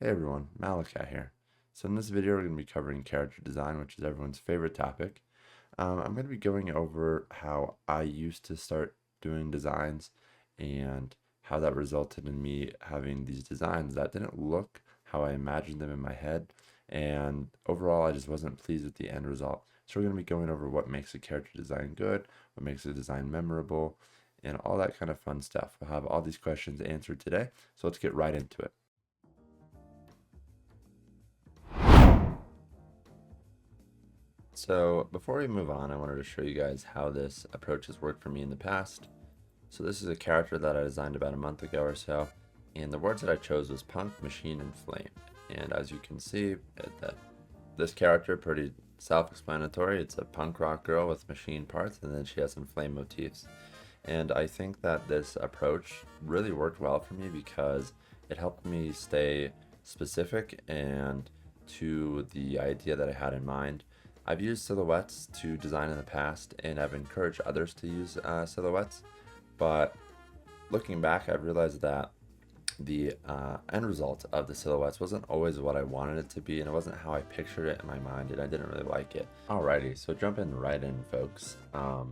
Hey everyone, Malachi here. So in this video we're going to be covering character design, which is everyone's favorite topic. I'm going to be going over how I used to start doing designs and how that resulted in me having these designs that didn't look how I imagined them in my head, and overall I just wasn't pleased with the end result. So we're going to be going over what makes a character design good, what makes a design memorable, and all that kind of fun stuff. We'll have all these questions answered today, so let's get right into it. So before we move on, I wanted to show you guys how this approach has worked for me in the past. So this is a character that I designed about a month ago or so, and the words that I chose was punk, machine, and flame. And as you can see, this character, pretty self-explanatory. It's a punk rock girl with machine parts, and then she has some flame motifs. And I think that this approach really worked well for me because it helped me stay specific and to the idea that I had in mind. I've used silhouettes to design in the past, and I've encouraged others to use silhouettes, but looking back, I've realized that the end result of the silhouettes wasn't always what I wanted it to be, and it wasn't how I pictured it in my mind, and I didn't really like it. Alrighty, so jumping right in, folks. I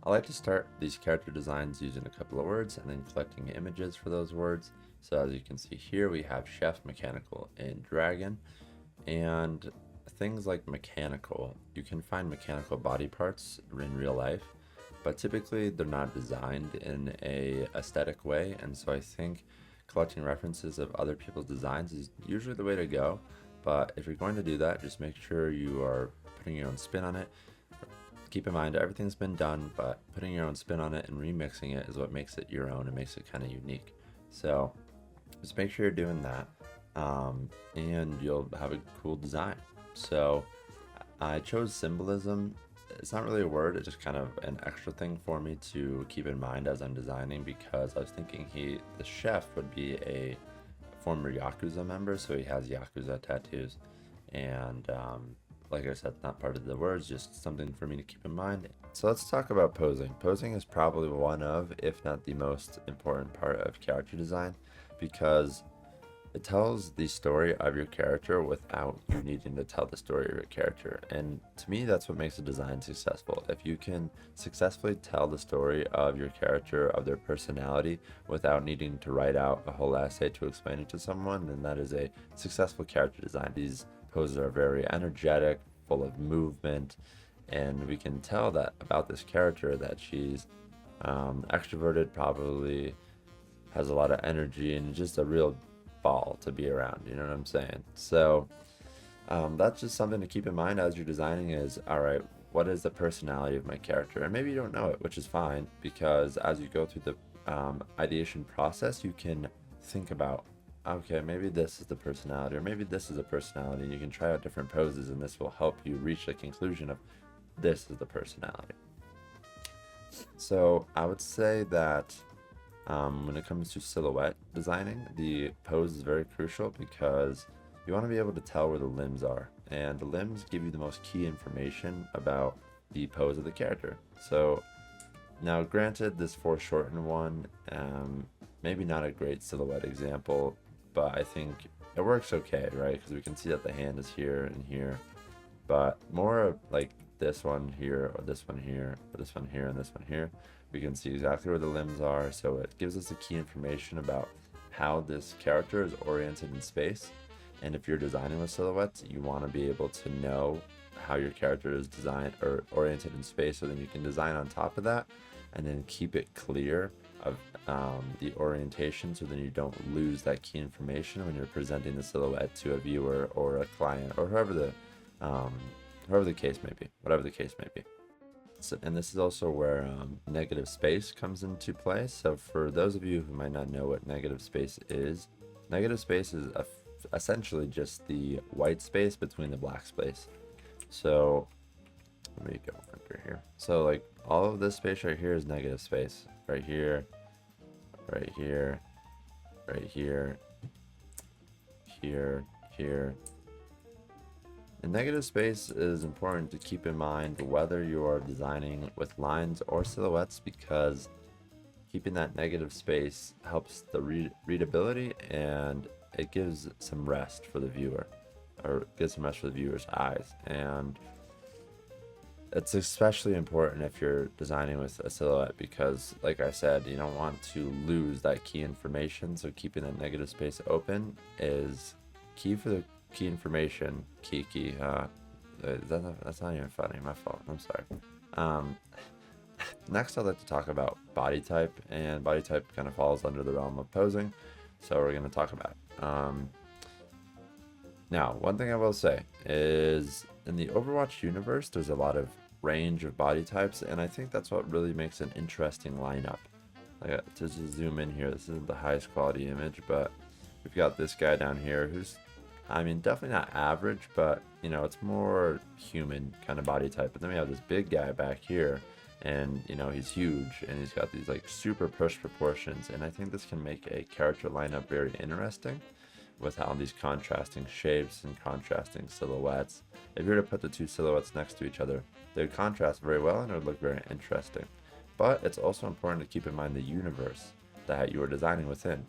like to start these character designs using a couple of words and then collecting images for those words. So as you can see here, we have chef, mechanical, and dragon. And things like mechanical, you can find mechanical body parts in real life, but typically they're not designed in a aesthetic way, and so I think collecting references of other people's designs is usually the way to go. But if you're going to do that, just make sure you are putting your own spin on it. Keep in mind everything's been done, but putting your own spin on it and remixing it is what makes it your own and makes it kind of unique. So just make sure you're doing that, and you'll have a cool design. So I chose symbolism. It's not really a word, it's just kind of an extra thing for me to keep in mind as I'm designing, because I was thinking the chef would be a former Yakuza member, so he has Yakuza tattoos. And like I said, not part of the words, just something for me to keep in mind. So let's talk about posing. Posing is probably one of, if not the most important part of character design, because it tells the story of your character without you needing to tell the story of your character. And to me, that's what makes a design successful. If you can successfully tell the story of your character, of their personality, without needing to write out a whole essay to explain it to someone, then that is a successful character design. These poses are very energetic, full of movement, and we can tell that about this character that she's extroverted, probably has a lot of energy, and just a real ball to be around, you know what I'm saying? So that's just something to keep in mind as you're designing is, all right, what is the personality of my character? And maybe you don't know it, which is fine, because as you go through the ideation process, you can think about, okay, maybe this is the personality, or maybe this is a personality, and you can try out different poses, and this will help you reach the conclusion of this is the personality. So I would say that when it comes to silhouette designing, the pose is very crucial because you want to be able to tell where the limbs are, and the limbs give you the most key information about the pose of the character. So now granted, this foreshortened one, maybe not a great silhouette example, but I think it works okay, right? Because we can see that the hand is here and here, but more like this one here, or this one here, or this one here, and this one here, we can see exactly where the limbs are. So it gives us the key information about how this character is oriented in space. And if you're designing with silhouettes, you want to be able to know how your character is designed or oriented in space, so then you can design on top of that and then keep it clear of the orientation, so then you don't lose that key information when you're presenting the silhouette to a viewer or a client, or whoever the case may be, whatever the case may be. So, and this is also where negative space comes into play. So for those of you who might not know what negative space is essentially just the white space between the black space. So let me go under here. So like all of this space right here is negative space. Right here, right here, right here, here, here. And negative space is important to keep in mind whether you are designing with lines or silhouettes, because keeping that negative space helps the readability, and but it gives some rest for the viewer, or gives some rest for the viewer's eyes. And it's especially important if you're designing with a silhouette because, like I said, you don't want to lose that key information. So keeping that negative space open is key for the key information. That's not even funny. My fault. I'm sorry. Next, I'd like to talk about body type, and body type kind of falls under the realm of posing. So we're going to talk about it. Now, one thing I will say is in the Overwatch universe, there's a lot of range of body types, and I think that's what really makes an interesting lineup. To just zoom in here, this isn't the highest quality image, but we've got this guy down here who's, I mean, definitely not average, but, you know, it's more human kind of body type. But then we have this big guy back here, and, you know, he's huge, and he's got these, like, super push proportions, and I think this can make a character lineup very interesting with all these contrasting shapes and contrasting silhouettes. If you were to put the two silhouettes next to each other, they would contrast very well and it would look very interesting. But it's also important to keep in mind the universe that you are designing within.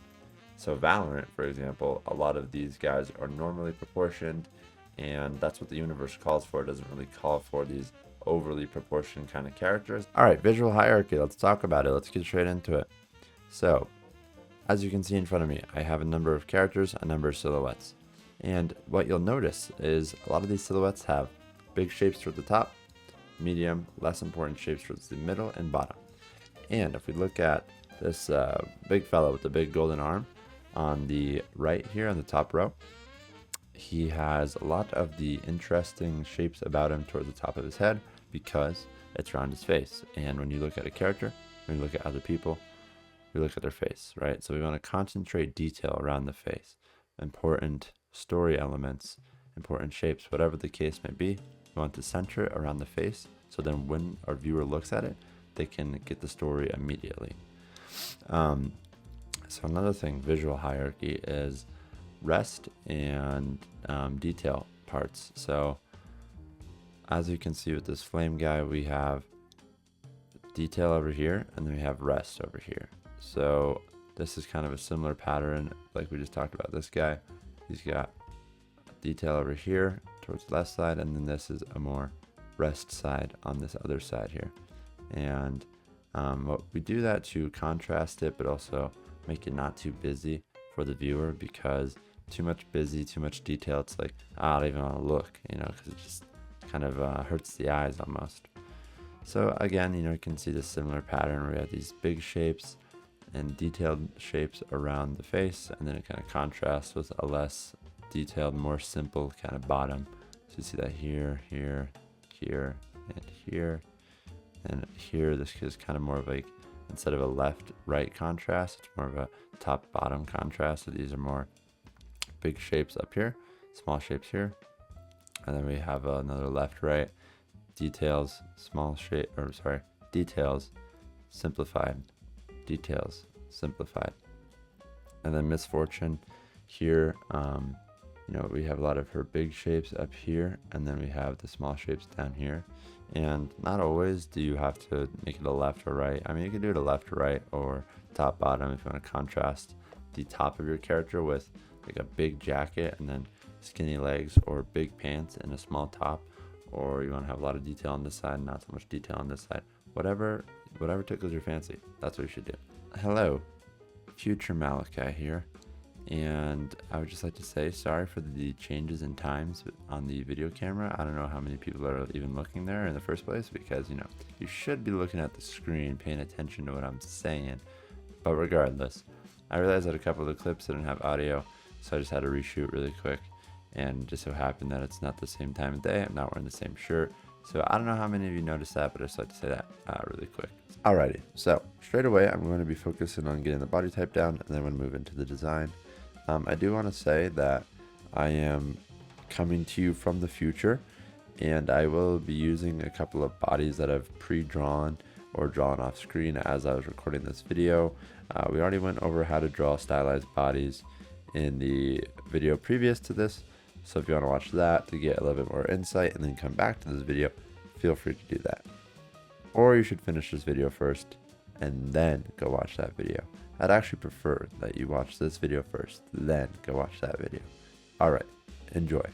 So Valorant, for example, a lot of these guys are normally proportioned, and that's what the universe calls for. It doesn't really call for these overly proportioned kind of characters. Alright, visual hierarchy, let's talk about it. Let's get straight into it. So, as you can see in front of me, I have a number of characters, a number of silhouettes. And what you'll notice is a lot of these silhouettes have big shapes toward the top, medium, less important shapes towards the middle and bottom. And if we look at this big fellow with the big golden arm on the right here on the top row, he has a lot of the interesting shapes about him toward the top of his head because it's around his face. And when you look at a character, when you look at other people, we look at their face, right? So we want to concentrate detail around the face, important story elements, important shapes, whatever the case may be. We want to center it around the face, so then when our viewer looks at it, they can get the story immediately. So another thing, visual hierarchy, is rest and detail parts. So as you can see with this flame guy, we have detail over here, and then we have rest over here. So this is kind of a similar pattern like we just talked about. This guy, he's got detail over here towards the left side, and then this is a more rest side on this other side here. And what we do that to contrast it, but also make it not too busy for the viewer, because too much busy, too much detail, it's like, I don't even want to look, you know, because it just kind of hurts the eyes almost. So again, you know, you can see the similar pattern where we have these big shapes and detailed shapes around the face, and then it kind of contrasts with a less detailed, more simple kind of bottom. So you see that here, here, here, and here. And here, this is kind of more of like, instead of a left-right contrast, it's more of a top-bottom contrast. So these are more big shapes up here, small shapes here. And then we have another left-right, details, small shape, or sorry, details, simplified, details, simplified. And then misfortune here, you know, we have a lot of her big shapes up here, and then we have the small shapes down here. And not always do you have to make it a left or right. I mean, you can do it a left or right or top bottom if you want to contrast the top of your character with like a big jacket and then skinny legs, or big pants and a small top, or you want to have a lot of detail on this side, not so much detail on this side. Whatever tickles your fancy, that's what you should do. Hello, future Malachi here, and I would just like to say sorry for the changes in times on the video camera. I don't know how many people are even looking there in the first place, because, you know, you should be looking at the screen, paying attention to what I'm saying. But regardless, I realized that a couple of the clips didn't have audio, so I just had to reshoot really quick. And just so happened that it's not the same time of day. I'm not wearing the same shirt. So I don't know how many of you noticed that, but I just like to say that really quick. Alrighty, so straight away I'm going to be focusing on getting the body type down, and then I'm going to move into the design. I do want to say that I am coming to you from the future, and I will be using a couple of bodies that I've pre-drawn or drawn off screen as I was recording this video. We already went over how to draw stylized bodies in the video previous to this. So if you want to watch that to get a little bit more insight and then come back to this video, feel free to do that. Or you should finish this video first and then go watch that video. I'd actually prefer that you watch this video first, then go watch that video. Alright, enjoy.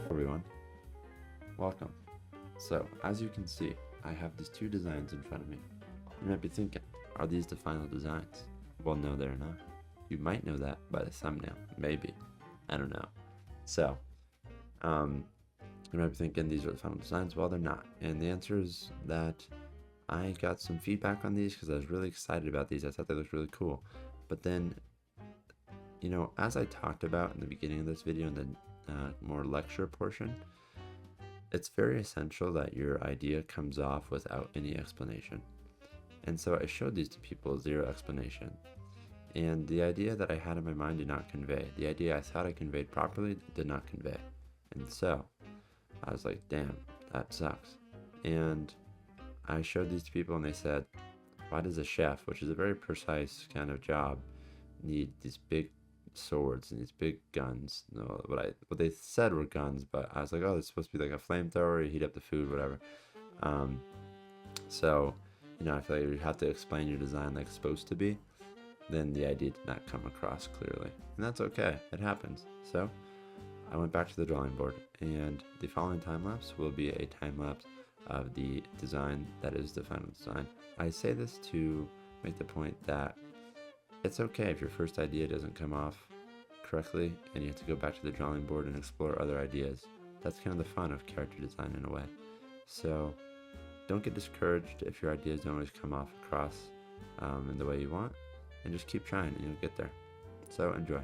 Everyone, welcome. So, as you can see, I have these two designs in front of me. You might be thinking, are these the final designs? Well, no, they're not. You might know that by the thumbnail, maybe. I don't know. So, you might be thinking these are the final designs. Well, they're not. And the answer is that I got some feedback on these because I was really excited about these. I thought they looked really cool. But then, you know, as I talked about in the beginning of this video in the more lecture portion, it's very essential that your idea comes off without any explanation. And so I showed these to people, zero explanation. And the idea that I had in my mind did not convey. The idea I thought I conveyed properly did not convey. And so I was like, damn, that sucks. And I showed these to people and they said, why does a chef, which is a very precise kind of job, need these big swords and these big guns? No, what they said were guns, but I was like, oh, it's supposed to be like a flamethrower, you heat up the food, whatever. So, you know, I feel like you have to explain your design like it's supposed to be. Then the idea did not come across clearly, and that's okay, it happens. So I went back to the drawing board, and the following time lapse will be a time lapse of the design that is the final design. I say this to make the point that it's okay if your first idea doesn't come off correctly and you have to go back to the drawing board and explore other ideas. That's kind of the fun of character design in a way. So don't get discouraged if your ideas don't always come off across in the way you want, and just keep trying and you'll get there. So enjoy.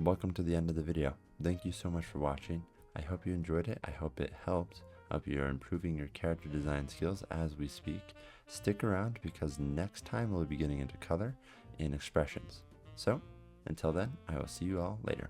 welcome to the end of the video. Thank you so much for watching. I hope you enjoyed it. I hope it helped. I hope you're improving your character design skills as we speak. Stick around because next time we'll be getting into color and expressions. So, until then, I will see you all later.